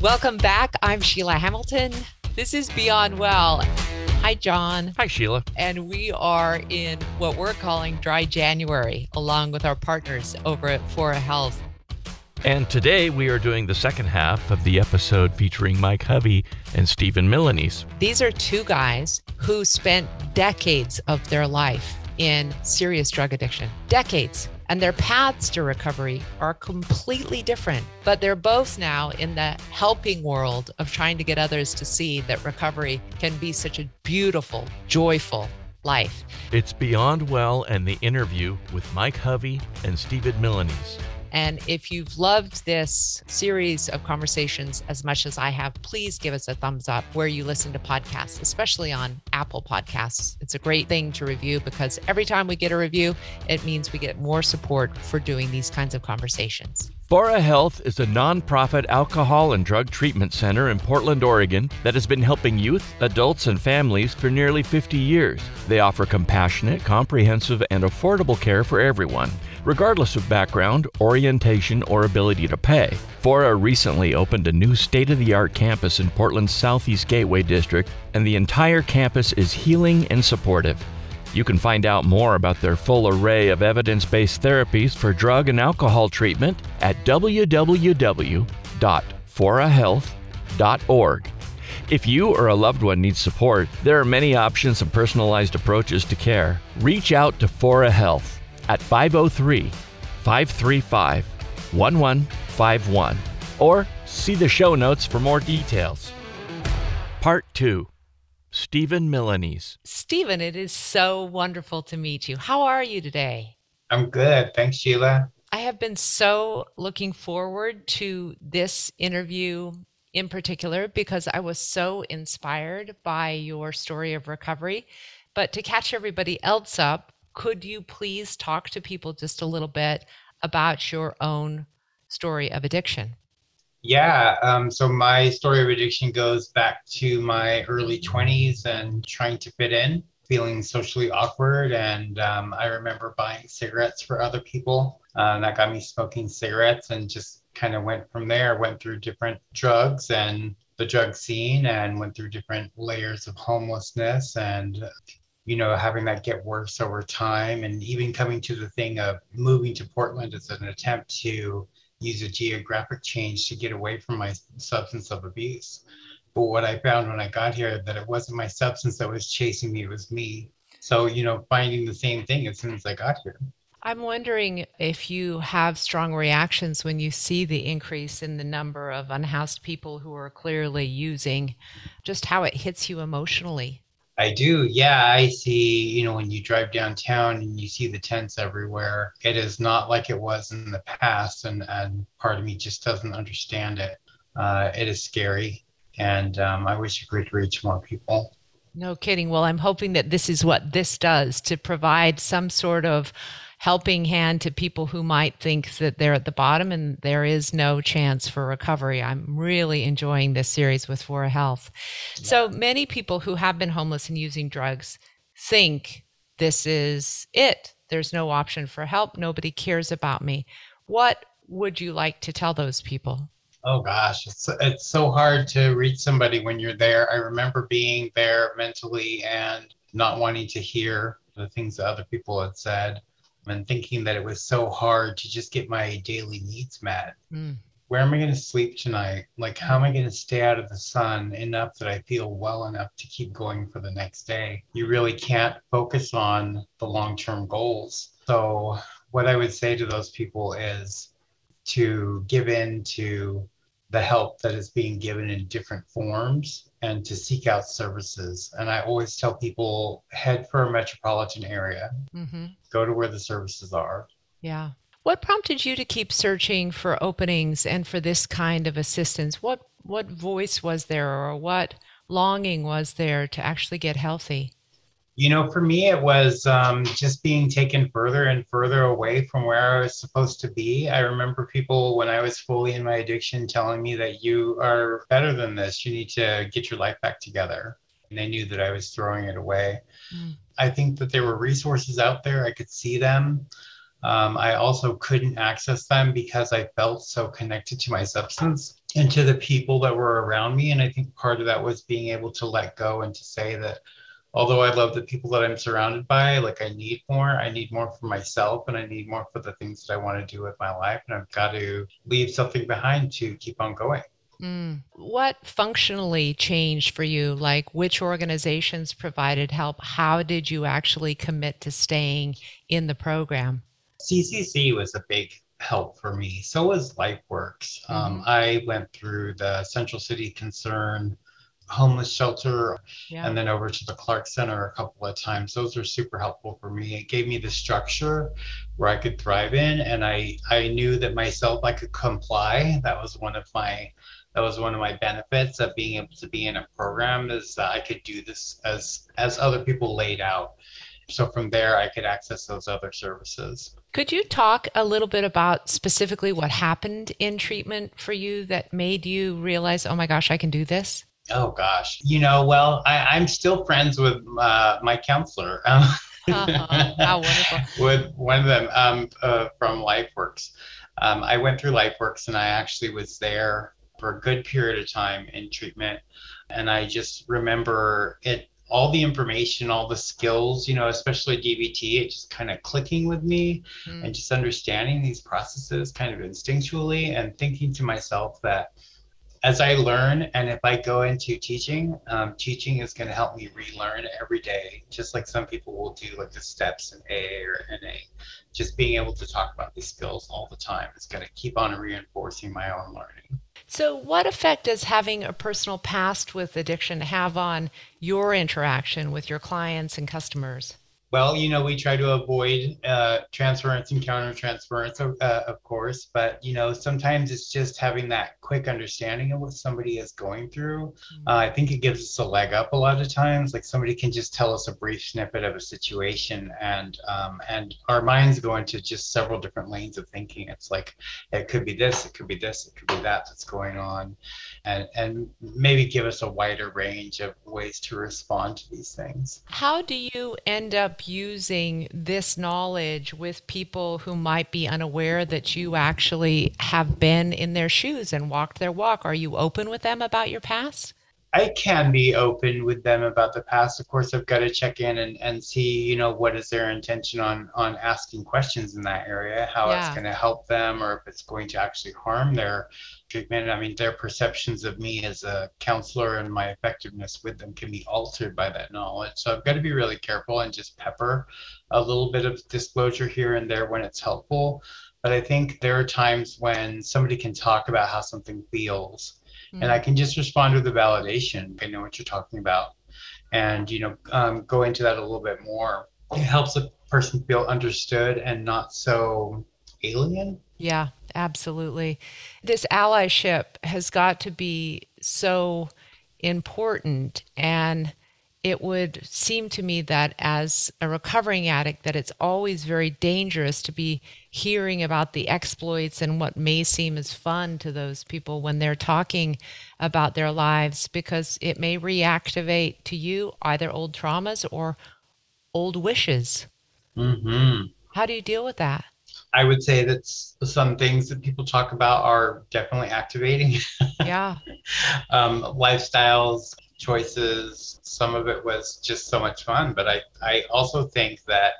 Welcome back. I'm Sheila Hamilton. This is Beyond Well. Hi, John. Hi, Sheila. And we are in what we're calling Dry January, along with our partners over at Fora Health. And today we are doing the second half of the episode featuring Mike Hovey and Stephen Milanese. These are two guys who spent decades of their life in serious drug addiction. Decades. And their paths to recovery are completely different, but they're both now in the helping world of trying to get others to see that recovery can be such a beautiful, joyful life. It's Beyond Well and the interview with Mike Hovey and Stephen Milanese. And if you've loved this series of conversations as much as I have, please give us a thumbs up where you listen to podcasts, especially on Apple Podcasts. It's a great thing to review because every time we get a review, it means we get more support for doing these kinds of conversations. Fora Health is a nonprofit alcohol and drug treatment center in Portland, Oregon that has been helping youth, adults, and families for nearly 50 years. They offer compassionate, comprehensive, and affordable care for everyone, regardless of background, orientation, or ability to pay. Fora recently opened a new state-of-the-art campus in Portland's Southeast Gateway District, and the entire campus is healing and supportive. You can find out more about their full array of evidence-based therapies for drug and alcohol treatment at www.forahealth.org. If you or a loved one needs support, there are many options and personalized approaches to care. Reach out to Fora Health at 503-535-1151 or see the show notes for more details. Part 2. Stephen Milanese. Stephen, it is so wonderful to meet you. How are you today? I'm good. Thanks, Sheila. I have been so looking forward to this interview in particular because I was so inspired by your story of recovery. But to catch everybody else up, could you please talk to people just a little bit about your own story of addiction? Yeah, so my story of addiction goes back to my early 20s and trying to fit in, feeling socially awkward. And I remember buying cigarettes for other people. That got me smoking cigarettes and just kind of went from there, went through different drugs and the drug scene and went through different layers of homelessness and, you know, having that get worse over time and even coming to the thing of moving to Portland as an attempt to use a geographic change to get away from my substance of abuse. But what I found when I got here, that it wasn't my substance that was chasing me, it was me. So, you know, finding the same thing as soon as I got here. I'm wondering if you have strong reactions when you see the increase in the number of unhoused people who are clearly using, just how it hits you emotionally. I do. Yeah, I see, you know, when you drive downtown and you see the tents everywhere, it is not like it was in the past. And part of me just doesn't understand it. It is scary. And I wish it could reach more people. No kidding. Well, I'm hoping that this is what this does to provide some sort of helping hand to people who might think that they're at the bottom and there is no chance for recovery. I'm really enjoying this series with Fora Health. Yeah. So many people who have been homeless and using drugs think this is it. There's no option for help. Nobody cares about me. What would you like to tell those people? Oh gosh, it's so hard to reach somebody when you're there. I remember being there mentally and not wanting to hear the things that other people had said and thinking that it was so hard to just get my daily needs met. Where am I going to sleep tonight? Like, how am I going to stay out of the sun enough that I feel well enough to keep going for the next day? You really can't focus on the long-term goals. So what I would say to those people is to give in to the help that is being given in different forms and to seek out services. And I always tell people, head for a metropolitan area, go to where the services are. Yeah. What prompted you to keep searching for openings and for this kind of assistance? What voice was there or what longing was there to actually get healthy? You know, for me, it was just being taken further and further away from where I was supposed to be. I remember people when I was fully in my addiction telling me that you are better than this. You need to get your life back together. And they knew that I was throwing it away. I think that there were resources out there. I could see them. I also couldn't access them because I felt so connected to my substance and to the people that were around me. And I think part of that was being able to let go and to say that although I love the people that I'm surrounded by, like I need more for myself and I need more for the things that I want to do with my life. And I've got to leave something behind to keep on going. Mm. What functionally changed for you? Like which organizations provided help? How did you actually commit to staying in the program? CCC was a big help for me. So was LifeWorks. Hmm. I went through the Central City Concern homeless shelter Yeah. and then over to the Clark Center a couple of times. Those were super helpful for me. It gave me the structure where I could thrive in, and I knew that myself I could comply. That was one of my benefits of being able to be in a program is that I could do this as other people laid out. So from there I could access those other services. Could you talk a little bit about specifically what happened in treatment for you that made you realize, oh my gosh, I can do this? Oh gosh, well, I'm still friends with my counselor, How wonderful. with one of them from LifeWorks. I went through LifeWorks, and I actually was there for a good period of time in treatment, and I just remember it. All the information, all the skills, especially DBT, it just kind of clicking with me Mm. and just understanding these processes kind of instinctually and thinking to myself that as I learn, and if I go into teaching, teaching is going to help me relearn every day, just like some people will do, like the steps in AA or NA. Just being able to talk about these skills all the time is going to keep on reinforcing my own learning. So, what effect does having a personal past with addiction have on your interaction with your clients and customers? Well, we try to avoid transference and countertransference, of course, but sometimes it's just having that quick understanding of what somebody is going through. I think it gives us a leg up a lot of times. Like somebody can just tell us a brief snippet of a situation, and our minds go into just several different lanes of thinking. It's like it could be this, it could be this, it could be that that's going on, and maybe give us a wider range of ways to respond to these things. How do you end up using this knowledge with people who might be unaware that you actually have been in their shoes and walked their walk? Are you open with them about your past? I can be open with them about the past. Of course, I've got to check in and see, what is their intention on asking questions in that area, how it's Yeah. going to help them, or if it's going to actually harm their treatment. I mean, their perceptions of me as a counselor and my effectiveness with them can be altered by that knowledge. So I've got to be really careful and just pepper a little bit of disclosure here and there when it's helpful. But I think there are times when somebody can talk about how something feels and I Mm. can just respond with the validation. I know what you're talking about, and go into that a little bit more. It helps a person feel understood and not so alien. Yeah, absolutely. This allyship has got to be so important. And it would seem to me that as a recovering addict, that it's always very dangerous to be hearing about the exploits and what may seem as fun to those people when they're talking about their lives, because it may reactivate to you either old traumas or old wishes. Hmm. How do you deal with that? I would say that some things that people talk about are definitely activating. Yeah. Lifestyles, choices, some of it was just so much fun. But I also think that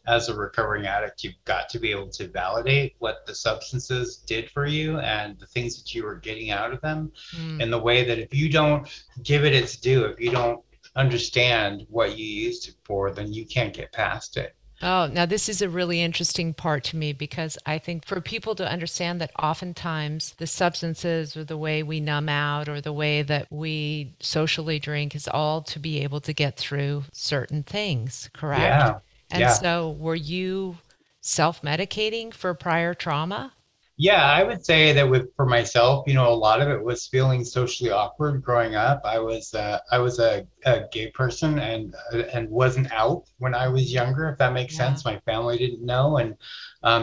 as a recovering addict, you've got to be able to validate what the substances did for you and the things that you were getting out of them Mm. in the way that if you don't give it its due, if you don't understand what you used it for, then you can't get past it. Oh, now this is a really interesting part to me because I think for people to understand that oftentimes the substances or the way we numb out or the way that we socially drink is all to be able to get through certain things, correct? Yeah. And Yeah. so were you self-medicating for prior trauma? Yeah, I would say that for myself, a lot of it was feeling socially awkward growing up. I was a gay person and wasn't out when I was younger, if that makes Yeah, sense. My family didn't know, and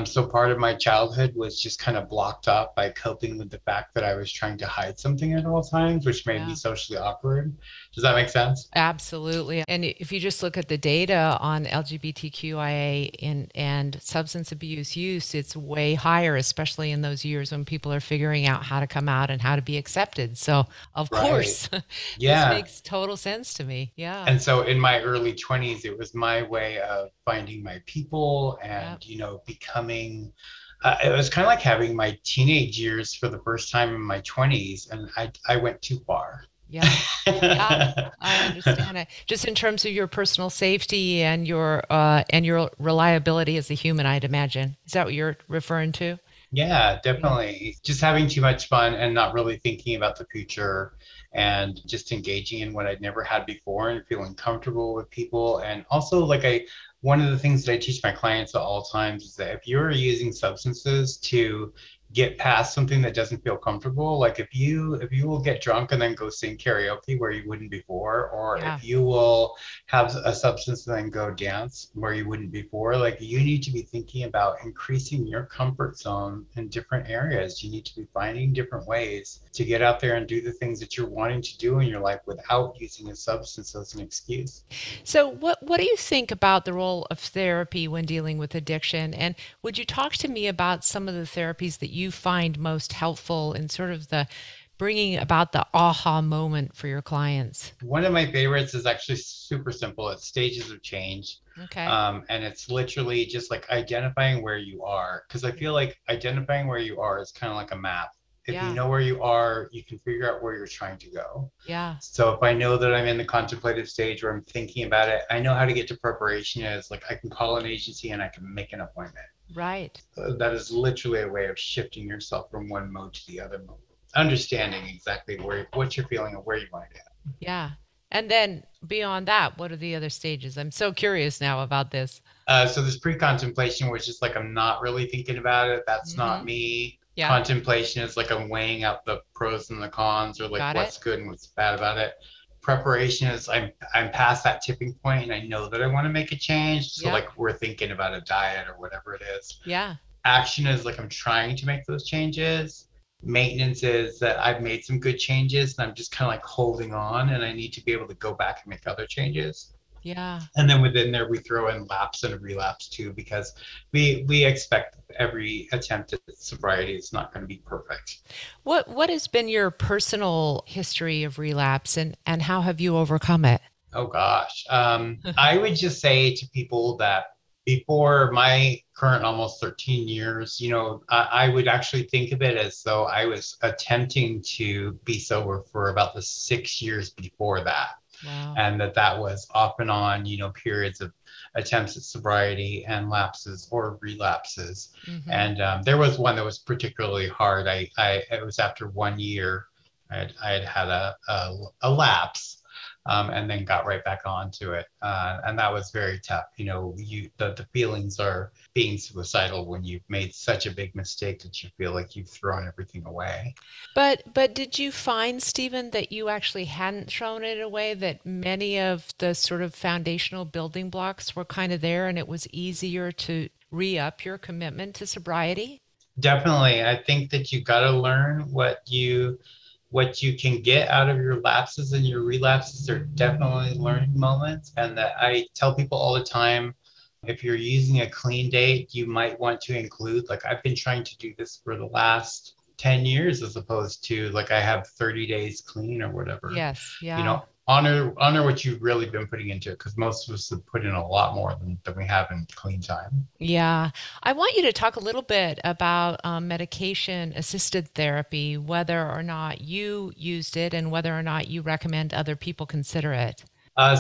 so part of my childhood was just kind of blocked off by coping with the fact that I was trying to hide something at all times, which made me yeah. socially awkward. Does that make sense? Absolutely. And if you just look at the data on LGBTQIA and substance abuse use, it's way higher, especially in those years when people are figuring out how to come out and how to be accepted. So, of Right. course, this Yeah. makes total sense to me. Yeah. And so in my early 20s, it was my way of finding my people Yeah. and, becoming, it was kind of like having my teenage years for the first time in my 20s, and I went too far. Yeah. Yeah. I understand it. Just in terms of your personal safety and your reliability as a human, I'd imagine. Is that what you're referring to? Yeah, Yeah. definitely. Just having too much fun and not really thinking about the future and just engaging in what I'd never had before and feeling comfortable with people. And also, one of the things that I teach my clients at all times is that if you're using substances to get past something that doesn't feel comfortable, like if you will get drunk and then go sing karaoke where you wouldn't before, or Yeah. if you will have a substance and then go dance where you wouldn't before. Like, you need to be thinking about increasing your comfort zone in different areas. You need to be finding different ways to get out there and do the things that you're wanting to do in your life without using a substance as an excuse. So, what do you think about the role of therapy when dealing with addiction? And would you talk to me about some of the therapies that you find most helpful in sort of the bringing about the aha moment for your clients? One of my favorites is actually super simple. It's stages of change. Okay. And it's literally just like identifying where you are. Because I feel like identifying where you are is kind of like a map. If you Yeah. know where you are, you can figure out where you're trying to go. Yeah. So if I know that I'm in the contemplative stage where I'm thinking about it, I know how to get to preparation is like I can call an agency and I can make an appointment. Right. That is literally a way of shifting yourself from one mode to the other mode. Understanding exactly what you're feeling and where you want to go. Yeah. And then beyond that, what are the other stages? I'm so curious now about this. So this pre-contemplation, which is like I'm not really thinking about it. That's not Mm-hmm. me. Yeah. Contemplation is like I'm weighing out the pros and the cons, or like Got it. what's good and what's bad about it. Preparation is I'm past that tipping point and I know that I want to make a change. So Yep. like we're thinking about a diet or whatever it is. Yeah. Action is like I'm trying to make those changes. Maintenance is that I've made some good changes and I'm just kind of like holding on and I need to be able to go back and make other changes. Yeah. And then within there, we throw in lapse and relapse too, because we expect every attempt at sobriety is not going to be perfect. What has been your personal history of relapse and how have you overcome it? Oh gosh, I would just say to people that before my current almost 13 years, I would actually think of it as though I was attempting to be sober for about the 6 years before that. Wow. And that was off and on, periods of attempts at sobriety and lapses or relapses. Mm-hmm. And there was one that was particularly hard. It was after 1 year, I had a lapse, and then got right back onto it. And that was very tough. The feelings are being suicidal when you've made such a big mistake that you feel like you've thrown everything away. But did you find, Stephen, that you actually hadn't thrown it away, that many of the sort of foundational building blocks were kind of there and it was easier to re-up your commitment to sobriety? Definitely. I think that you got to learn what you can get out of your lapses and your relapses are definitely learning moments. And that I tell people all the time, if you're using a clean date, you might want to include, like, I've been trying to do this for the last 10 years as opposed to like I have 30 days clean or whatever. Yes. Yeah. Honor what you've really been putting into it, because most of us have put in a lot more than we have in clean time. Yeah. I want you to talk a little bit about medication assisted therapy, whether or not you used it and whether or not you recommend other people consider it.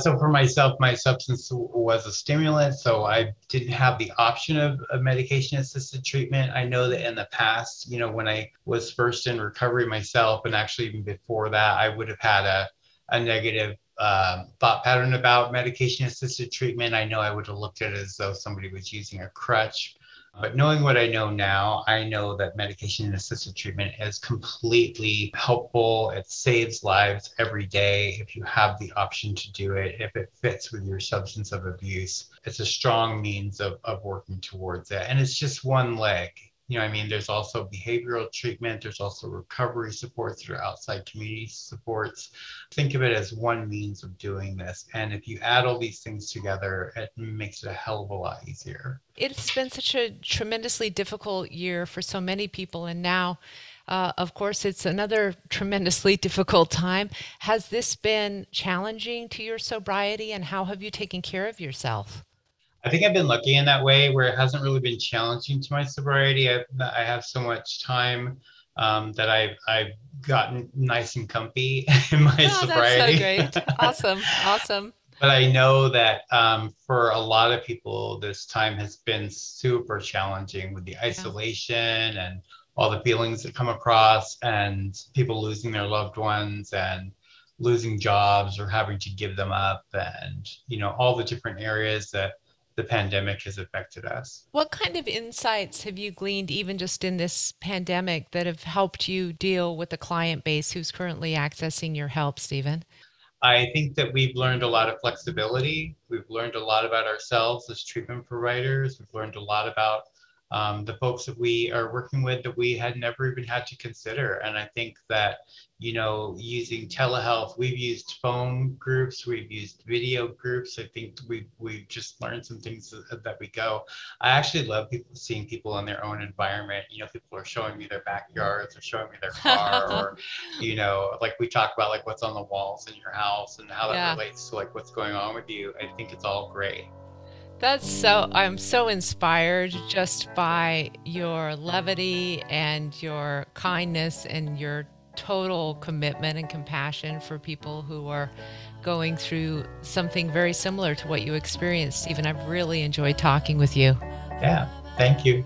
So for myself, my substance was a stimulant, so I didn't have the option of medication-assisted treatment. I know that in the past, when I was first in recovery myself, and actually even before that, I would have had a negative thought pattern about medication-assisted treatment. I know I would have looked at it as though somebody was using a crutch. But knowing what I know now, I know that medication assisted treatment is completely helpful. It saves lives every day if you have the option to do it, if it fits with your substance of abuse. It's a strong means of working towards it. And it's just one leg. You know, I mean, there's also behavioral treatment, there's also recovery supports through outside community supports. Think of it as one means of doing this. And if you add all these things together, it makes it a hell of a lot easier. It's been such a tremendously difficult year for so many people. And now, of course, it's another tremendously difficult time. Has this been challenging to your sobriety, and how have you taken care of yourself? I think I've been lucky in that way where it hasn't really been challenging to my sobriety. I have so much time that I've gotten nice and comfy in my Oh, that's so sobriety. great. Awesome. Awesome. But I know that for a lot of people, this time has been super challenging with the Yeah. isolation and all the feelings that come across, and people losing their loved ones and losing jobs or having to give them up, and all the different areas that the pandemic has affected us. What kind of insights have you gleaned, even just in this pandemic, that have helped you deal with the client base who's currently accessing your help, Stephen? I think that we've learned a lot of flexibility. We've learned a lot about ourselves as treatment providers. We've learned a lot about the folks that we are working with that we had never even had to consider. And I think that, using telehealth, we've used phone groups, we've used video groups. I think we've just learned some things that we go. I actually love seeing people in their own environment. People are showing me their backyards or showing me their car, or like we talk about like what's on the walls in your house and how that Yeah. relates to like what's going on with you. I think it's all great. I'm so inspired just by your levity and your kindness and your total commitment and compassion for people who are going through something very similar to what you experienced, Stephen. I've really enjoyed talking with you. Yeah, thank you.